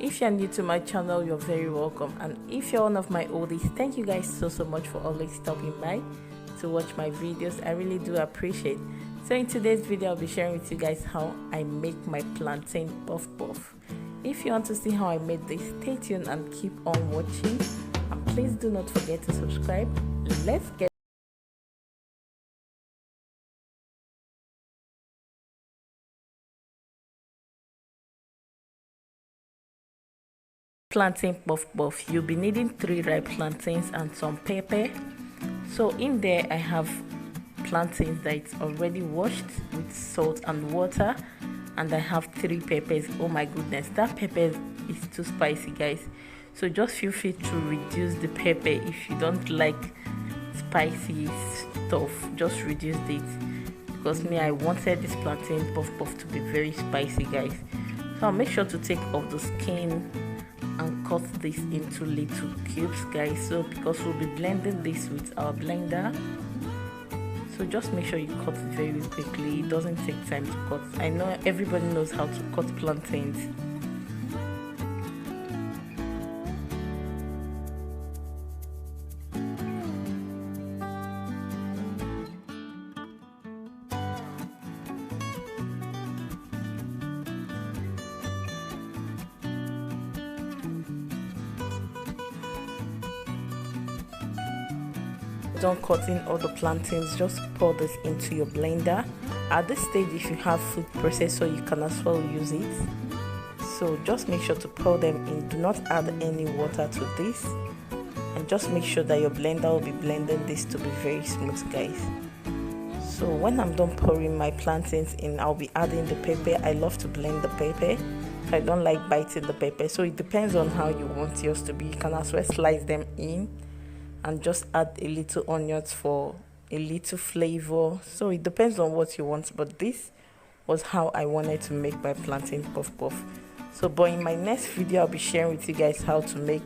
If you're new to my channel, you're very welcome, and if you're one of my oldies, thank you guys so much for always stopping by to watch my videos. I really do appreciate. So in today's video, I'll be sharing with you guys how I make my plantain puff puff. If you want to see how I made this, stay tuned and keep on watching, and please do not forget to subscribe. Let's get plantain puff puff. You'll be needing 3 ripe plantains and some pepper. So in there I have plantains that's already washed with salt and water, and I have 3 peppers. Oh my goodness, that pepper is too spicy, guys, so just feel free to reduce the pepper. If you don't like spicy stuff, just reduce it, because me, I wanted this plantain puff puff to be very spicy, guys. So I'll make sure to take off the skin and cut this into little cubes, guys, so because we'll be blending this with our blender. So just make sure you cut it very quickly. It doesn't take time to cut. I know everybody knows how to cut plantains. Done cutting all the plantains, just pour this into your blender. At this stage, if you have food processor, you can as well use it. So just make sure to pour them in. Do not add any water to this, and just make sure that your blender will be blending this to be very smooth, guys. So when I'm done pouring my plantains in, I'll be adding the pepper. I love to blend the pepper. I don't like biting the pepper, so it depends on how you want yours to be. You can as well slice them in and just add a little onions for a little flavor. So it depends on what you want, but this was how I wanted to make my plantain puff puff. So but in my next video, I'll be sharing with you guys how to make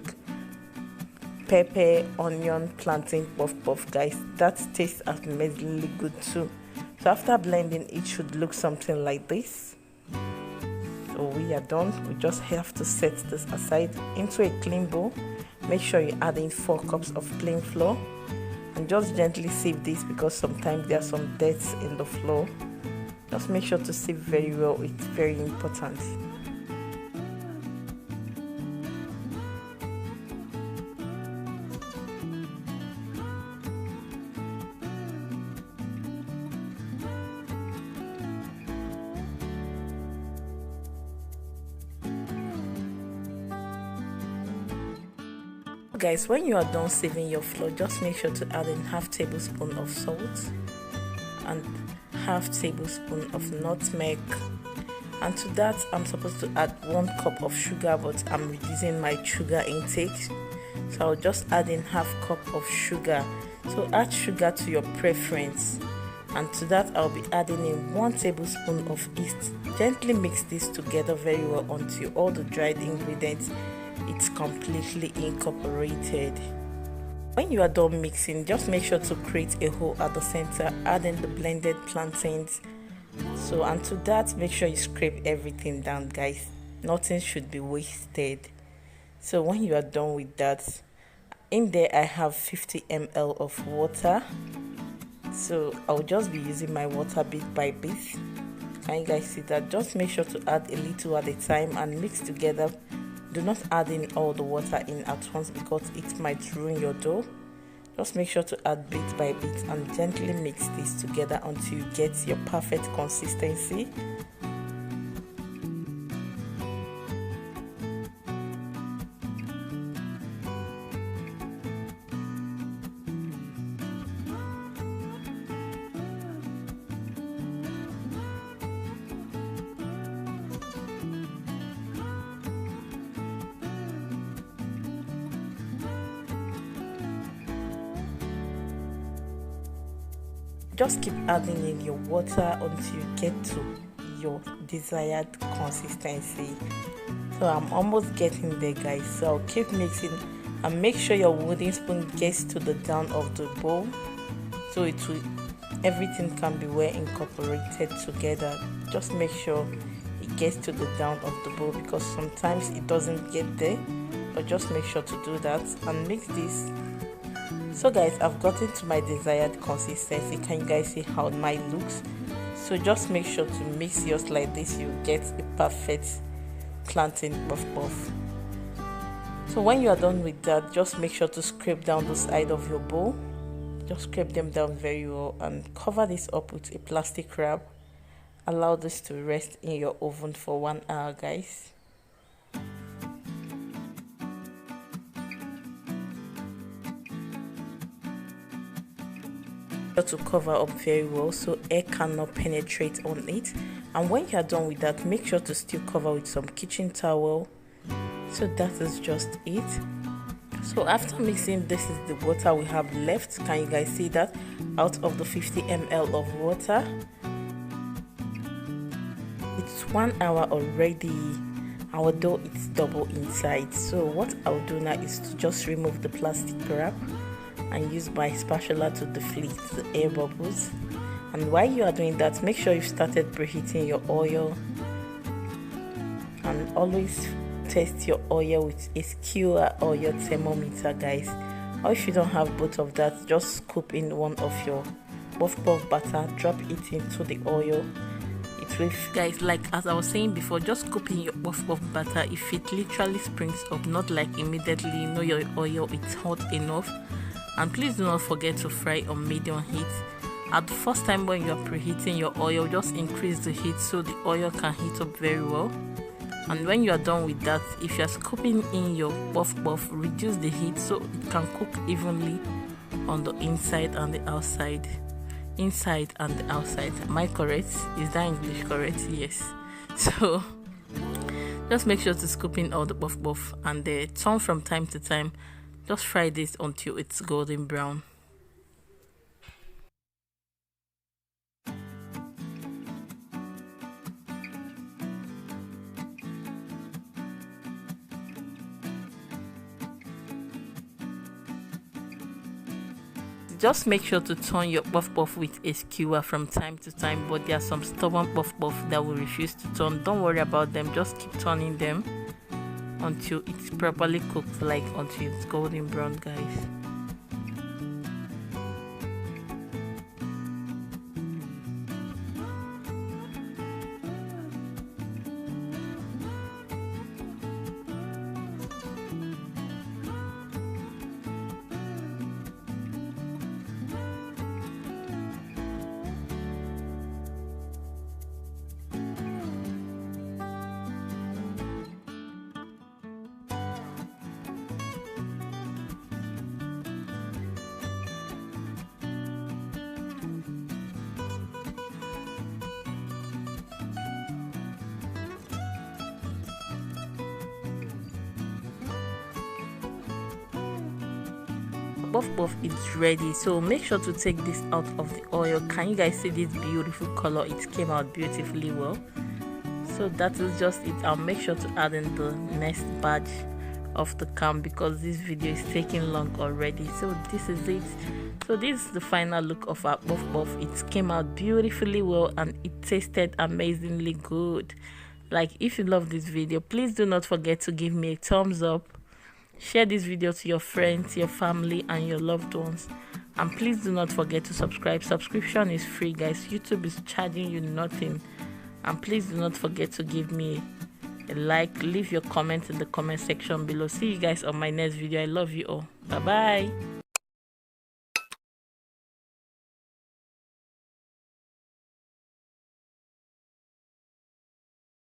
pepper onion plantain puff puff, guys. That tastes amazingly good too. So after blending, it should look something like this. So we are done. We just have to set this aside into a clean bowl. Make sure you add in 4 cups of plain flour, and just gently sieve this, because sometimes there are some dirt in the flour. Just make sure to sieve very well. It's very important. Guys, when you are done sieving your flour, just make sure to add in half tablespoon of salt and half tablespoon of nutmeg, and to that I'm supposed to add 1 cup of sugar, but I'm reducing my sugar intake, so I'll just add in half cup of sugar. So add sugar to your preference, and to that I'll be adding in 1 tablespoon of yeast. Gently mix this together very well until all the dried ingredients it's completely incorporated. When you are done mixing, just make sure to create a hole at the center, add in the blended plantains. So and to that, make sure you scrape everything down, guys. Nothing should be wasted. So when you are done with that, in there I have 50 ml of water. So I'll just be using my water bit by bit. Can you guys see that? Just make sure to add a little at a time and mix together. Do not add in all the water in at once, because it might ruin your dough. Just make sure to add bit by bit and gently mix this together until you get your perfect consistency. Just keep adding in your water until you get to your desired consistency. So I'm almost getting there, guys. So I'll keep mixing, and make sure your wooden spoon gets to the down of the bowl, so everything can be well incorporated together. Just make sure it gets to the down of the bowl, because sometimes it doesn't get there, but just make sure to do that and mix this. So guys, I've gotten to my desired consistency. Can you guys see how mine looks? So just make sure to mix yours like this, you get a perfect plantain puff puff. So when you are done with that, just make sure to scrape down the side of your bowl. Just scrape them down very well and cover this up with a plastic wrap. Allow this to rest in your oven for 1 hour, guys. To cover up very well so air cannot penetrate on it. And when you are done with that, make sure to still cover with some kitchen towel. So that is just it. So after mixing, this is the water we have left. Can you guys see that? Out of the 50 ml of water, it's 1 hour already. Our dough is double inside. So what I'll do now is to just remove the plastic wrap and use my spatula to deflate the air bubbles. And while you are doing that, make sure you've started preheating your oil, and always test your oil with a skewer or your thermometer, guys. Or if you don't have both of that, just scoop in one of your puff puff batter, drop it into the oil. It will, guys, like as I was saying before, just scoop in your puff puff batter. If it literally springs up, not like immediately, you know your oil is hot enough. And please do not forget to fry on medium heat. At the first time when you are preheating your oil, just increase the heat so the oil can heat up very well. And when you are done with that, if you are scooping in your puff puff, reduce the heat so it can cook evenly on the inside and the outside. Inside and the outside. Am I correct? Is that English correct? Yes. So just make sure to scoop in all the puff puff and turn from time to time. Just fry this until it's golden brown. Just make sure to turn your puff puff with a skewer from time to time, but there are some stubborn puff puff that will refuse to turn. Don't worry about them, just keep turning them until it's properly cooked, like until it's golden brown, guys. Puff puff is ready, so make sure to take this out of the oil. Can you guys see this beautiful color? It came out beautifully well. So that is just it. I'll make sure to add in the next batch of the cam because this video is taking long already. So this is it. So this is the final look of our puff puff. It came out beautifully well and it tasted amazingly good. Like, if you love this video, please do not forget to give me a thumbs up. Share this video to your friends, your family, and your loved ones. And please do not forget to subscribe. Subscription is free, guys. YouTube is charging you nothing. And please do not forget to give me a like. Leave your comments in the comment section below. See you guys on my next video. I love you all. Bye bye.